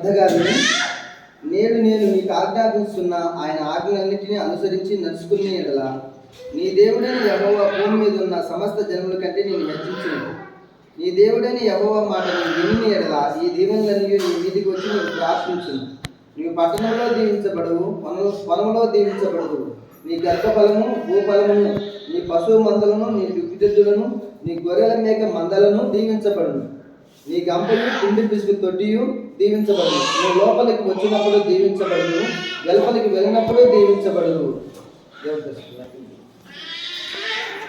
అర్థగానే నేడు నేను నీకు ఆజ్ఞాపిస్తున్న ఆయన ఆజ్ఞలన్నింటినీ అనుసరించి నడుచుకునే ఎడల నీ దేవుడైన యెహోవా భూమి మీద ఉన్న సమస్త జనముల కంటే నేను హెచ్చించును. నీ దేవుడైన యెహోవా మాట నీవు విని ఎడల ఈ దీవెనలన్నీ నీ మీదికి వచ్చి నీవు ప్రార్థించును. నీవు పట్టణంలో దీవించబడవు, పొలంలో దీవించబడదు. నీ గర్భఫలము, భూఫలమును, నీ పశువు మందలను, నీ దుప్పిదెద్దులను, నీ గొర్రెల మేక మందలను దీవించబడును. నీ గంపలు, పిండి పిసుకు తొట్టియు దీవించబడు. నువ్వు లోపలికి వచ్చినప్పుడు దీవించబడదు, వెలుపలికి వెళ్ళినప్పుడు దీవించబడదు.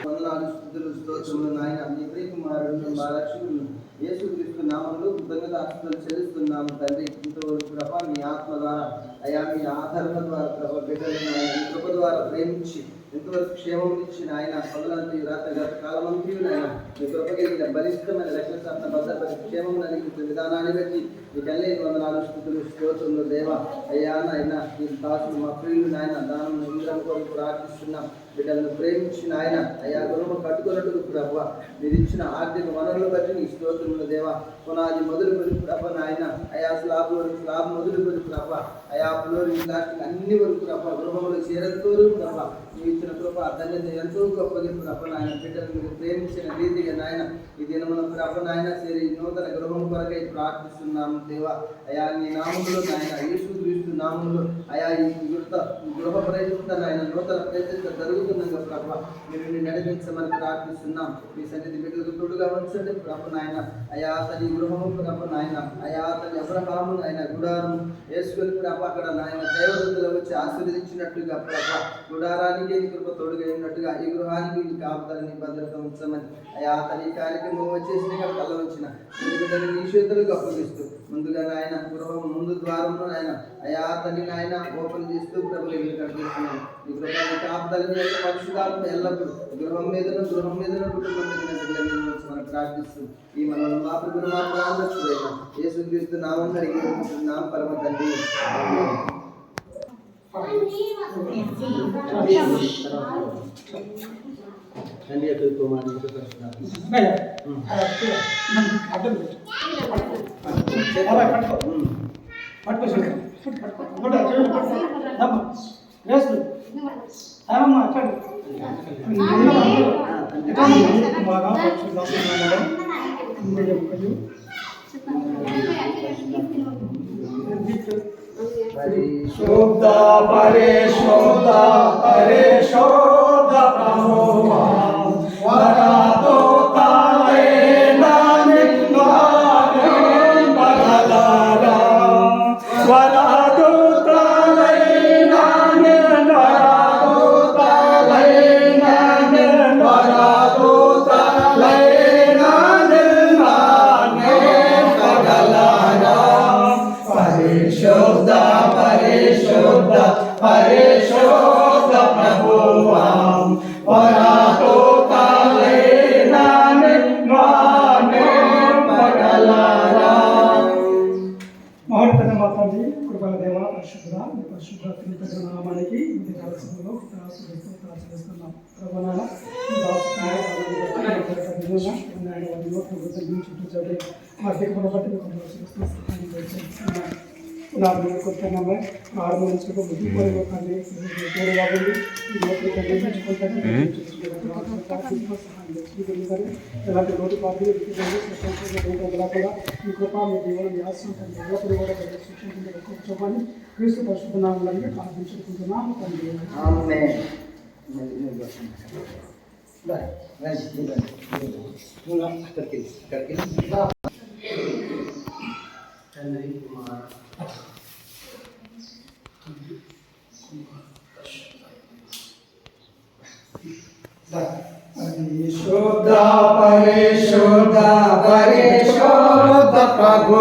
వందనాలు, స్తుతులు, స్తోత్రములు నాయన. నీ ప్రియ కుమారుడు మా రక్షకుడు యేసుక్రీస్తు నామములో కృతజ్ఞతాస్తుతులు చెల్లిస్తున్నాము తండ్రి. ఇంతవరకు ప్రభా మీ ఆత్మ ద్వారా అయా మీ ఆధరణ ద్వారా ప్రభా బిడ్డలను ఆయన కృప ద్వారా ప్రేమించి ఎంతవరకు క్షేమం ఇచ్చిన ఆయన పదులంతా గత కాలమంతా ఆయన మీ కృప కలిగిన బలిష్టమైన రక్షణ భద్రపడి క్షేమం కలిగించిన విధానాన్ని బట్టి మీకు అల్లేని వందనాలు, స్తుతులు, స్తోత్రములు దేవ. అయ్యా నాయన ఈ దాసులు మా ప్రియులు నాయన దానం ఇంద్రం కొరకు ప్రార్థిస్తున్నాం. బిడ్డలను ప్రేమించిన ఆయన అయా గృహం కట్టుకున్నట్టు ప్రభు మీరు ఇచ్చిన ఆర్థిక వనరులు బట్టి నీ స్తోత్రములు దేవ. పునాది మొదలుకొని ప్రభ నాయన అయా స్లాబ్ మొదలుకొని ప్రభ అయా ఫ్లోరింగ్ ప్లాస్టిక్ అన్ని వరకు ప్రభ గృహంలో చేరంతోరు ప్రభ మీరు ఇచ్చిన కృప ధన్యత ఎంతో గొప్పది ప్రభ నాయన. బిడ్డలు మీరు ప్రేమించిన రీతిగా నాయన ఈ దినమున ప్రభ నాయన సరి నూతన గృహం కొరకై ప్రార్థిస్తున్నాము దేవ. అయా నీ నామములో నాయన యేసుక్రీస్తు నామములో అయా ఈ గృహ ప్రయత్నం నాయన నూతన ప్రయత్నం జరుగుతుండగా ప్రభ మీరు నడిపించమని ప్రార్థిస్తున్నాం. మీ సన్నిధి బిడ్డలకు తోడుగా ఉంచండి ప్రభ నాయన. అయా తల్లి గృహము ప్రభ నాయన అయా తల్లి అబ్రహాము ఆయన గుడారం వేసుకొని ప్రభ అక్కడ నాయన దేవదూతలు వచ్చి ఆశీర్వదించినట్టుగా ప్రభ గుడారానికి కృప తోడుగా ఉన్నట్టుగా ఈ గృహానికి కాపుదలని భద్రత ఉంచమని అయా తల్లి కార్యక్రమం వచ్చేసిన కళ్ళ వచ్చిన నీ చేతులకు అప్పగిస్తూ ముందుగా నాయన గృహం ముందు ద్వారంలో నాయన అయా తల్లి నాయన ఓపెన్ చేస్తూ ప్రభులు కనిపిస్తున్నాను. ఈ గృహాన్ని కాపుదలని యొక్క పరిశుధాత్మ ఎల్లప్పుడు గృహం మీదను కుటుంబం మీద మనం ప్రార్థిస్తూ ఈ మనం మా ప్రభువు మా ప్రార్థన యేసుక్రీస్తు నామం నామ పరమ తండ్రి. తండ్రి యొక్క కుమారుని పరిశుద్ధ పరిశుద్ధ పరిశుద్ధ ప్రభువా వరదో తాలైనా నిన్నానే బగలారా వరదో తాలైనా వరదో తాలైనా వరదో తాలైనా నిన్నానే బగలారా పరిశుద్ధ పరిశుద్ధ పరిశుద్ధ ప్రభువా వరదో తాలైనా నిన్నానే బగలారా. మహోన్నత మా తండ్రి కృపల దేవ పరిశుద్ధ మీ పరిశుద్ధ త్రిపద నామానికి ఇది కాలసభలో ప్రార్థిస్తున్నాం. ప్రభునామ ఆర్థిక బట్టి కొడుతున్నామే ఆడమనుషులకు బుద్ధి కానీ ఎలాంటి లోటు పార్టీ కూడా ఈ కృప మీ దేవుని వ్యాసం ఎల్లప్పుడూ కూడా సూచించమని క్రీస్తు పరిశుద్ధనామాలని ప్రార్థించుకుంటున్నాము తండ్రి. పరిశుద్ధ పరిశుద్ధ పరిశుద్ధ ప్రభు